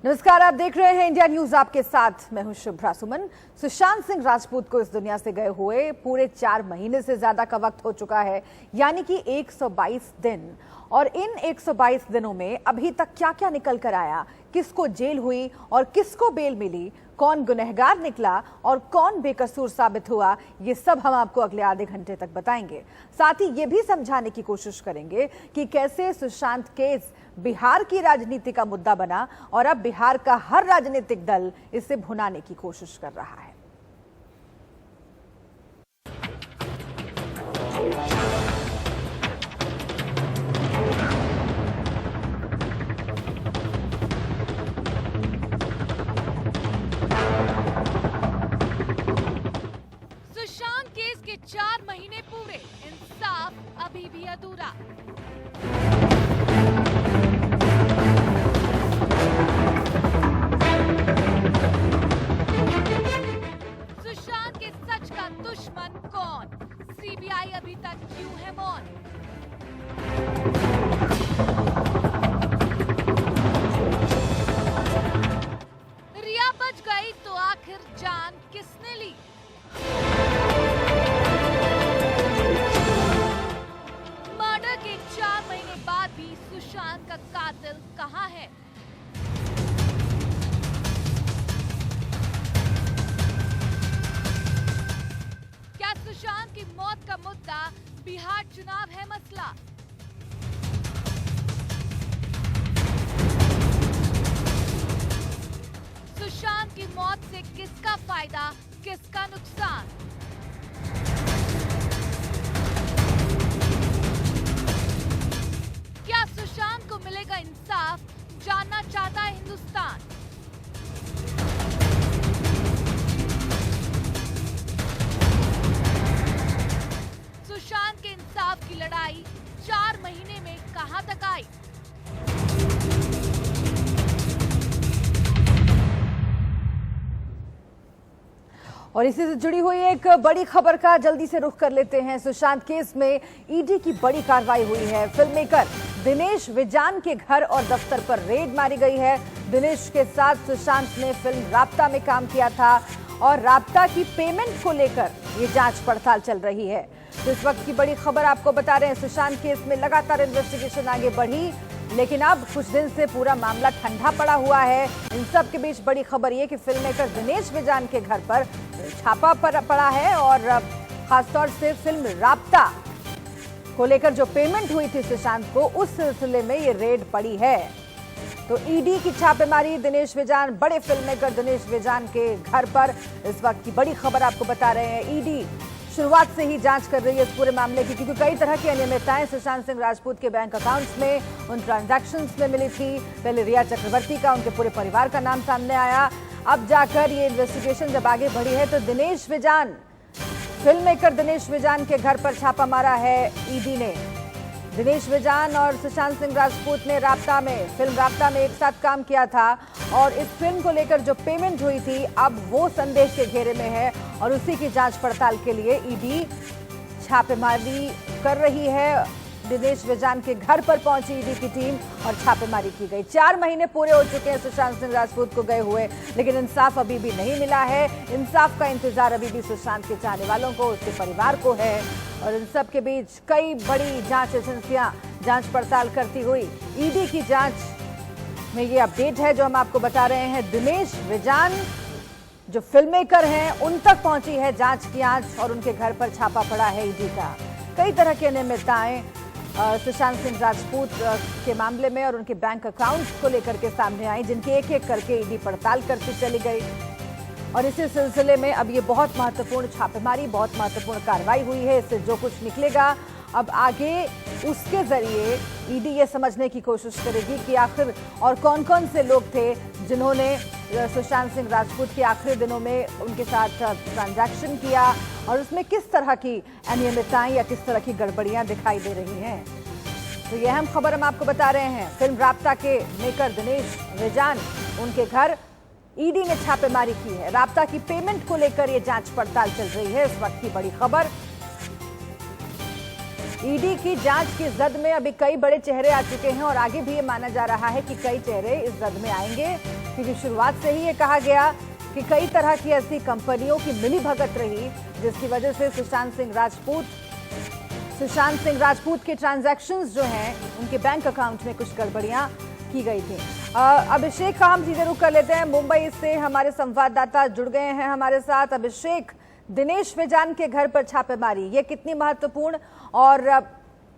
नमस्कार, आप देख रहे हैं इंडिया न्यूज। आपके साथ मैं हूं शुभ्रा सुमन। सुशांत सिंह राजपूत को इस दुनिया से गए हुए पूरे 4 महीने से ज्यादा का वक्त हो चुका है, यानी कि 122 दिन। और इन 122 दिनों में अभी तक क्या क्या निकल कर आया, किसको जेल हुई और किसको बेल मिली, कौन गुनहगार निकला और कौन बेकसूर साबित हुआ, ये सब हम आपको अगले आधे घंटे तक बताएंगे। साथ ही ये भी समझाने की कोशिश करेंगे कि कैसे सुशांत केस बिहार की राजनीति का मुद्दा बना और अब बिहार का हर राजनीतिक दल इसे भुनाने की कोशिश कर रहा है। सुशांत केस के 4 महीने पूरे, इंसाफ अभी भी अधूरा। सुशांत के सच का दुश्मन कौन? सीबीआई अभी तक क्यों है मौन? रिया बच गई तो आखिर जान किसने ली? मर्डर के 4 महीने बाद भी सुशांत का कातिल कहां है? क्या सुशांत की मौत का मुद्दा बिहार चुनाव है मसला? सुशांत की मौत से किसका फायदा, किसका नुकसान? क्या सुशांत को मिलेगा इंसाफ, जानना चाहता है हिंदुस्तान। सुशांत के इंसाफ की लड़ाई 4 महीने में कहां तक आई? और इसी से जुड़ी हुई एक बड़ी खबर का जल्दी से रुख कर लेते हैं। सुशांत केस में ईडी की बड़ी कार्रवाई हुई है। फिल्ममेकर दिनेश विजान के घर और दफ्तर पर रेड मारी गई है। दिनेश के साथ सुशांत ने फिल्म राब्ता में काम किया था और राब्ता की पेमेंट को लेकर ये जांच पड़ताल चल रही है। तो इस वक्त की बड़ी खबर आपको बता रहे हैं। सुशांत केस में लगातार इन्वेस्टिगेशन आगे बढ़ी, लेकिन अब कुछ दिन से पूरा मामला ठंडा पड़ा हुआ है। इन सब के बीच बड़ी खबर ये कि फिल्ममेकर दिनेश विजान के घर पर छापा पड़ा है और खासतौर से फिल्म राब्ता को लेकर जो पेमेंट हुई थी सुशांत को, उस सिलसिले में ये रेड पड़ी है। तो ईडी की छापेमारी दिनेश विजान, बड़े फिल्ममेकर दिनेश विजान के घर पर, इस वक्त की बड़ी खबर आपको बता रहे हैं। ईडी शुरुआत से ही जांच कर रही है इस पूरे मामले की, क्योंकि कई तरह की अनियमितताएं सुशांत सिंह राजपूत के बैंक अकाउंट्स में, उन ट्रांजैक्शंस में मिली थी। पहले रिया चक्रवर्ती का, उनके पूरे परिवार का नाम सामने आया। अब जाकर ये इन्वेस्टिगेशन जब आगे बढ़ी है तो दिनेश विजान, फिल्ममेकर दिनेश विजान के घर पर छापा मारा है ईडी ने। दिनेश विजान और सुशांत सिंह राजपूत ने फिल्म राब्ता में एक साथ काम किया था और इस फिल्म को लेकर जो पेमेंट हुई थी, अब वो संदेह के घेरे में है और उसी की जांच पड़ताल के लिए ईडी छापेमारी कर रही है। दिनेश विजान के घर पर पहुंची ईडी की टीम और छापेमारी की गई। 4 महीने पूरे हो चुके हैं सुशांत सिंह राजपूत को गए हुए, लेकिन इंसाफ अभी भी नहीं मिला है। इंसाफ का इंतजार अभी भी सुशांत के चाहने वालों को, उसके परिवार को है। और इन सब के बीच कई बड़ी जांच एजेंसियां जांच पड़ताल करती हुई ईडी की जांच में ये अपडेट है जो हम आपको बता रहे हैं। दिनेश विजान जो फिल्ममेकर हैं, उन तक पहुंची है जांच की आंच और उनके घर पर छापा पड़ा है ईडी का। कई तरह की अनियमितताएं सुशांत सिंह राजपूत के मामले में और उनके बैंक अकाउंट को लेकर के सामने आई, जिनकी एक एक करके ईडी पड़ताल करती चली गई। और इसी सिलसिले में अब ये बहुत महत्वपूर्ण छापेमारी, बहुत महत्वपूर्ण कार्रवाई हुई है। इससे जो कुछ निकलेगा अब आगे, उसके जरिए ईडी ये समझने की कोशिश करेगी कि आखिर और कौन कौन से लोग थे जिन्होंने सुशांत सिंह राजपूत के आखिरी दिनों में उनके साथ ट्रांजैक्शन किया और उसमें किस तरह की अनियमितताएं या किस तरह की गड़बड़ियां दिखाई दे रही हैं। तो यह अहम खबर हम आपको बता रहे हैं। फिल्म राब्ता के मेकर दिनेश विजान, उनके घर ईडी ने छापेमारी की है। राब्ता की पेमेंट को लेकर ये जांच पड़ताल चल रही है। इस वक्त की बड़ी खबर, ईडी की जांच की जद में अभी कई बड़े चेहरे आ चुके हैं और आगे भी ये माना जा रहा है कि कई चेहरे इस जद में आएंगे। क्योंकि शुरुआत से ही ये कहा गया कि कई तरह की ऐसी कंपनियों की मिलीभगत रही जिसकी वजह से सुशांत सिंह राजपूत के ट्रांजैक्शंस जो हैं उनके बैंक अकाउंट में कुछ गड़बड़ियां की गई थी। अभिषेक का हम सीधे रुख कर लेते हैं। मुंबई से हमारे संवाददाता जुड़ गए हैं हमारे साथ। अभिषेक, दिनेश विजान के घर पर छापेमारी, ये कितनी महत्वपूर्ण और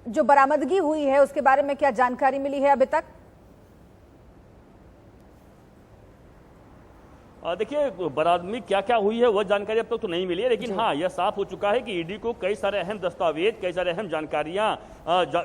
जो बरामदगी हुई है उसके बारे में क्या जानकारी मिली है अभी तक? देखिए, बरामदगी क्या क्या हुई है वह जानकारी अब तक तो नहीं मिली है, लेकिन हाँ, यह साफ हो चुका है कि ईडी को कई सारे अहम दस्तावेज, कई सारे अहम जानकारियां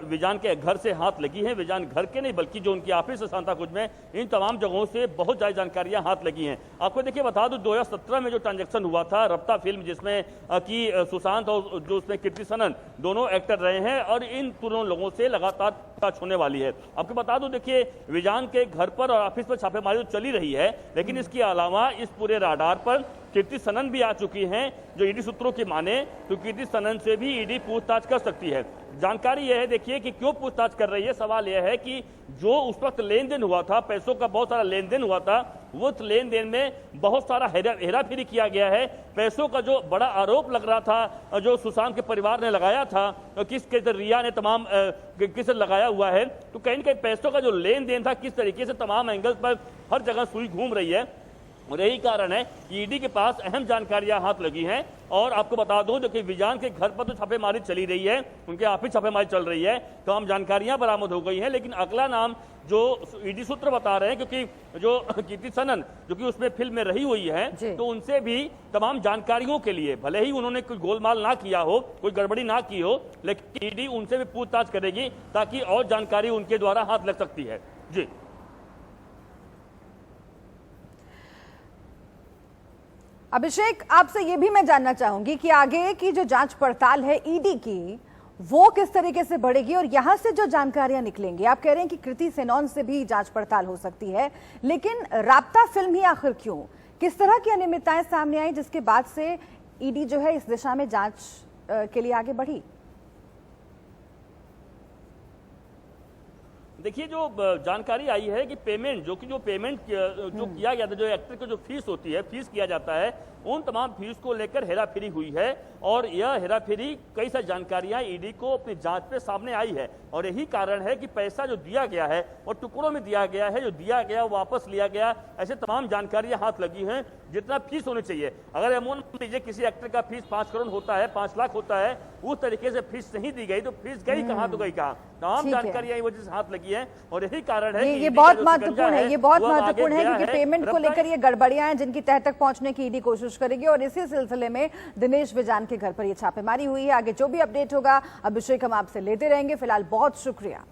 विजान के घर से हाथ लगी हैं। विजान घर के नहीं बल्कि जो उनकी ऑफिस है सांताक्रूज में, इन तमाम जगहों से बहुत ज्यादा जानकारियां हाथ लगी हैं। आपको देखिए बता दूं, 2017 में जो ट्रांजैक्शन हुआ था रफ्ता फिल्म, जिसमें कि सुशांत और जो उसमें कीर्ति सनन दोनों एक्टर रहे हैं, और इन दोनों लोगों से लगातार पूछताछ होने वाली है। आपको बता दूं, देखिए विजान के घर पर और ऑफिस पर छापेमारी तो चली रही है, लेकिन इसके अलावा इस पूरे राडार पर कीर्ति सनन भी आ चुकी हैं। जो ईडी सूत्रों की माने तो कीर्ति सनन से भी ईडी पूछताछ कर सकती है। जानकारी यह है, देखिए कि क्यों पूछताछ कर रही है। सवाल यह है कि जो उस वक्त लेन देन हुआ था, पैसों का बहुत सारा लेन देन हुआ था, वो लेन देन में बहुत सारा हेराफेरी किया गया है। पैसों का जो बड़ा आरोप लग रहा था, जो सुशांत के परिवार ने लगाया था, किसके रिया ने तमाम किस लगाया हुआ है, तो कहीं न कहीं पैसों का जो लेन देन था, किस तरीके से तमाम एंगल पर हर जगह सुई घूम रही है। और यही कारण है कि ईडी के पास अहम जानकारियां हाथ लगी हैं। और आपको बता दूं, जो कि विजान के घर पर तो छापेमारी चली रही है, उनके ऑफिस छापेमारी चल रही है, तमाम जानकारियां बरामद हो गई हैं, लेकिन अगला नाम जो ईडी सूत्र बता रहे हैं, क्योंकि जो कीर्ति सनन जो कि उसमें फिल्म में रही हुई है, तो उनसे भी तमाम जानकारियों के लिए, भले ही उन्होंने कोई गोलमाल ना किया हो, कोई गड़बड़ी ना की हो, लेकिन ईडी उनसे भी पूछताछ करेगी ताकि और जानकारी उनके द्वारा हाथ लग सकती है। जी अभिषेक, आपसे ये भी मैं जानना चाहूंगी कि आगे की जो जांच पड़ताल है ईडी की, वो किस तरीके से बढ़ेगी और यहां से जो जानकारियां निकलेंगी। आप कह रहे हैं कि कृति सेनन से भी जांच पड़ताल हो सकती है, लेकिन राब्ता फिल्म ही आखिर क्यों? किस तरह की अनियमितताएं सामने आई जिसके बाद से ईडी जो है इस दिशा में जांच के लिए आगे बढ़ी? देखिए, जो जानकारी आई है कि पेमेंट जो किया गया था, जो एक्टर को जो फीस होती है, फीस किया जाता है, उन तमाम फीस को लेकर हेराफेरी हुई है। और यह हेराफेरी कई सारी जानकारियां ईडी को अपनी जांच पे सामने आई है, और यही कारण है कि पैसा जो दिया गया है और टुकड़ों में दिया गया है, जो दिया गया वापस लिया गया, ऐसे तमाम जानकारियां हाथ लगी हैं। जितना फीस होनी चाहिए, अगर अमूमन लीजिए किसी एक्टर का फीस 5 करोड़ होता है, 5 लाख होता है, उस तरीके से फीस नहीं दी गई, तो फीस गई कहां तो गई कहां। तमाम जानकारियां वजह से हाथ लगी है, और यही कारण है ये बहुत महत्वपूर्ण है, ये बहुत महत्वपूर्ण है, क्योंकि पेमेंट को लेकर ये गड़बड़ियां हैं जिनकी तह तक पहुंचने की ईडी कोशिश करेगी। और इसी सिलसिले में दिनेश विजान के घर पर यह छापेमारी हुई है। आगे जो भी अपडेट होगा अभिषेक हम आपसे लेते रहेंगे। फिलहाल बहुत शुक्रिया।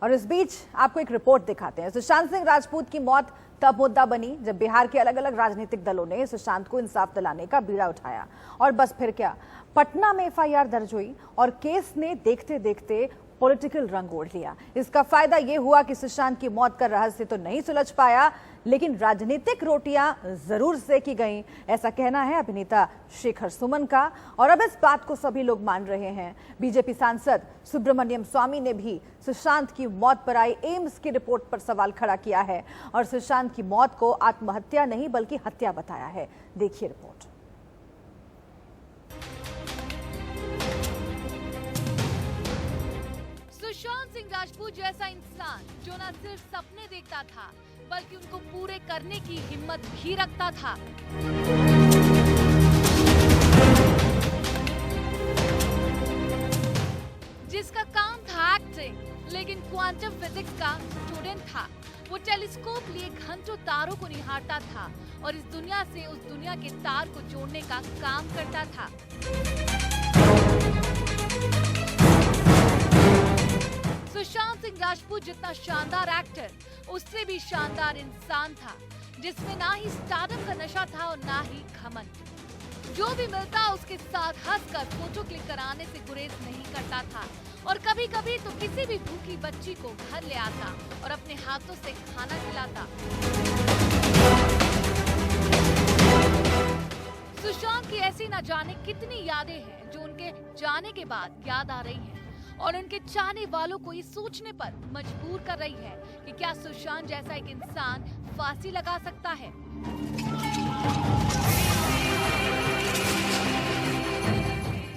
और इस बीच आपको एक रिपोर्ट दिखाते हैं। सुशांत सिंह राजपूत की मौत तब मुद्दा बनी जब बिहार के अलग अलग राजनीतिक दलों ने सुशांत को इंसाफ दिलाने का बीड़ा उठाया, और बस फिर क्या, पटना में एफआईआर दर्ज हुई और केस ने देखते देखते पॉलिटिकल रंग ओढ़ लिया। इसका फायदा यह हुआ कि सुशांत की मौत का रहस्य तो नहीं सुलझ पाया, लेकिन राजनीतिक रोटियां जरूर सेकी गईं, ऐसा कहना है अभिनेता शेखर सुमन का। और अब इस बात को सभी लोग मान रहे हैं। बीजेपी सांसद सुब्रमण्यम स्वामी ने भी सुशांत की मौत पर आई एम्स की रिपोर्ट पर सवाल खड़ा किया है और सुशांत की मौत को आत्महत्या नहीं बल्कि हत्या बताया है। देखिए रिपोर्ट। सुशांत सिंह राजपूत जैसा इंसान जो न सिर्फ सपने देखता था बल्कि उनको पूरे करने की हिम्मत भी रखता था। जिसका काम था एक्टिंग, लेकिन क्वांटम फिजिक्स का स्टूडेंट था। वो टेलीस्कोप लिए घंटों तारों को निहारता था और इस दुनिया से उस दुनिया के तार को जोड़ने का काम करता था। सुशांत सिंह राजपूत जितना शानदार एक्टर, उससे भी शानदार इंसान था, जिसमें ना ही स्टारडम का नशा था और ना ही घमंड। जो भी मिलता उसके साथ हंसकर फोटो क्लिक कराने से गुरेज नहीं करता था, और कभी कभी तो किसी भी भूखी बच्ची को घर ले आता और अपने हाथों से खाना खिलाता। सुशांत की ऐसी न जाने कितनी यादें हैं जो उनके जाने के बाद याद आ रही हैं, और उनके चाहने वालों को ये सोचने पर मजबूर कर रही है कि क्या सुशांत जैसा एक इंसान फांसी लगा सकता है।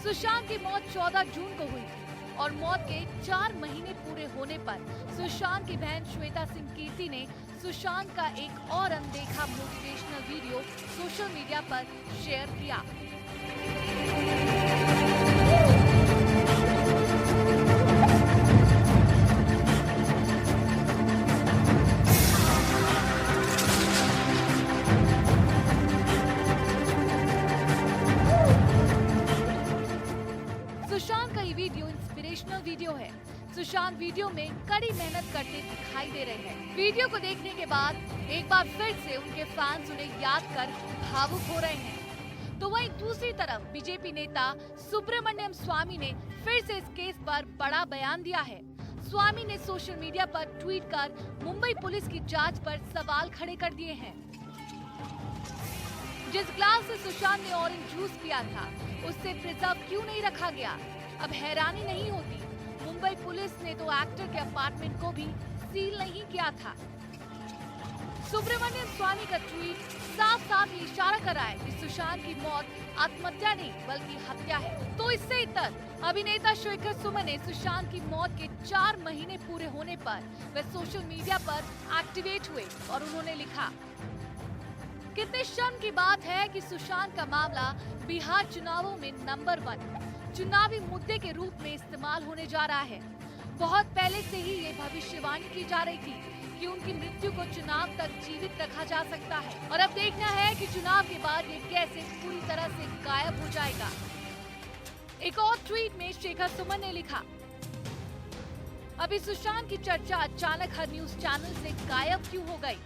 सुशांत की मौत 14 जून को हुई थी और मौत के 4 महीने पूरे होने पर सुशांत की बहन श्वेता सिंह कीर्ति ने सुशांत का एक और अनदेखा मोटिवेशनल वीडियो सोशल मीडिया पर शेयर किया। सुशांत का ये वीडियो इंस्पिरेशनल वीडियो है। सुशांत वीडियो में कड़ी मेहनत करते दिखाई दे रहे हैं। वीडियो को देखने के बाद एक बार फिर से उनके फैंस उन्हें याद कर भावुक हो रहे हैं। तो वहीं दूसरी तरफ बीजेपी नेता सुब्रमण्यम स्वामी ने फिर से इस केस पर बड़ा बयान दिया है। स्वामी ने सोशल मीडिया पर ट्वीट कर मुंबई पुलिस की जांच पर सवाल खड़े कर दिए हैं। जिस ग्लास से सुशांत ने ऑरेंज जूस पिया था उससे प्रिजर्व क्यों नहीं रखा गया? अब हैरानी नहीं होती, मुंबई पुलिस ने तो एक्टर के अपार्टमेंट को भी सील नहीं किया था। सुब्रमण्यम स्वामी का ट्वीट साफ साफ ये इशारा कर रहा है कि सुशांत की मौत आत्महत्या नहीं बल्कि हत्या है। तो इससे इतर अभिनेता शेखर सुमन ने सुशांत की मौत के 4 महीने पूरे होने पर वे सोशल मीडिया पर एक्टिवेट हुए और उन्होंने लिखा, कितने शर्म की बात है कि सुशांत का मामला बिहार चुनावों में नंबर 1 चुनावी मुद्दे के रूप में इस्तेमाल होने जा रहा है। बहुत पहले से ही ये भविष्यवाणी की जा रही थी कि उनकी मृत्यु को चुनाव तक जीवित रखा जा सकता है और अब देखना है कि चुनाव के बाद ये कैसे पूरी तरह से गायब हो जाएगा। एक और ट्वीट में शेखर सुमन ने लिखा, अभी सुशांत की चर्चा अचानक हर न्यूज चैनल से गायब क्यों हो गई?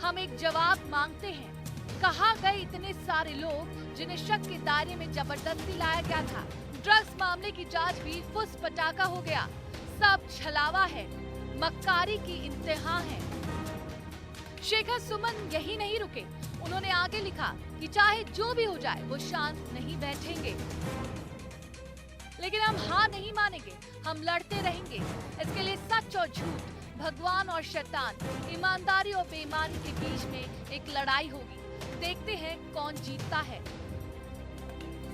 हम एक जवाब मांगते हैं। कहाँ गए इतने सारे लोग जिन्हें शक के दायरे में जबरदस्ती लाया गया था? ड्रग्स मामले की जांच भी फुस पटाखा हो गया। सब छलावा है, मक्कारी की इंतहा है। शेखर सुमन यही नहीं रुके, उन्होंने आगे लिखा कि चाहे जो भी हो जाए वो शांत नहीं बैठेंगे, लेकिन हम हार नहीं मानेंगे, हम लड़ते रहेंगे। इसके लिए सच और झूठ, भगवान और शैतान, ईमानदारी और बेईमानी के बीच में एक लड़ाई होगी। देखते हैं कौन जीतता है।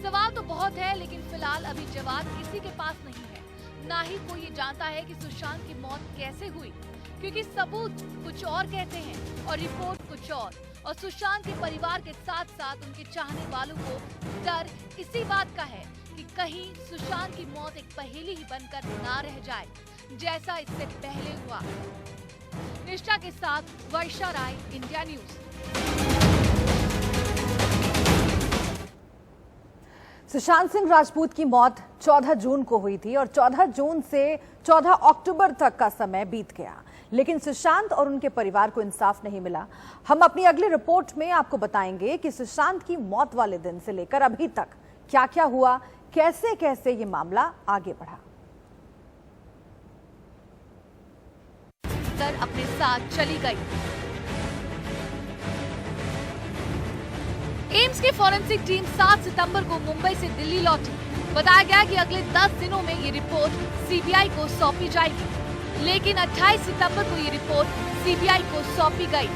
सवाल तो बहुत है लेकिन फिलहाल अभी जवाब किसी के पास नहीं है। ना ही कोई ये जानता है कि सुशांत की मौत कैसे हुई, क्योंकि सबूत कुछ और कहते हैं और रिपोर्ट कुछ और सुशांत के परिवार के साथ साथ उनके चाहने वालों को डर इसी बात का है कि कहीं सुशांत की मौत एक पहेली ही बनकर ना रह जाए जैसा इससे पहले हुआ। निष्ठा के साथ वर्षा राय, इंडिया न्यूज। सुशांत सिंह राजपूत की मौत 14 जून को हुई थी और 14 जून से 14 अक्टूबर तक का समय बीत गया, लेकिन सुशांत और उनके परिवार को इंसाफ नहीं मिला। हम अपनी अगली रिपोर्ट में आपको बताएंगे कि सुशांत की मौत वाले दिन से लेकर अभी तक क्या क्या हुआ, कैसे कैसे ये मामला आगे बढ़ा। अपने साथ चली गई। एम्स की फॉरेंसिक टीम 7 सितंबर को मुंबई से दिल्ली लौटी। बताया गया कि अगले 10 दिनों में ये रिपोर्ट सीबीआई को सौंपी जाएगी, लेकिन 28 सितंबर को ये रिपोर्ट सीबीआई को सौंपी गई।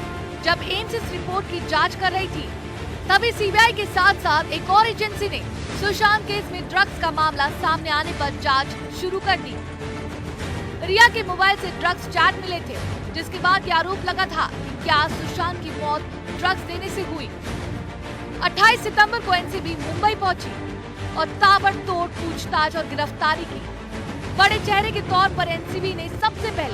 जब एम्स इस रिपोर्ट की जांच कर रही थी, तभी सीबीआई के साथ साथ एक और एजेंसी ने सुशांत केस में ड्रग्स का मामला सामने आने पर जांच शुरू कर दी। रिया के मोबाइल से ड्रग्स चैट मिले थे, जिसके बाद यह आरोप लगा था कि क्या सुशांत की मौत ड्रग्स देने से हुई। 28 सितंबर को एनसीबी मुंबई पहुंची और ताबड़तोड़ पूछताछ और गिरफ्तारी की। बड़े चेहरे के तौर पर एनसीबी ने सबसे पहले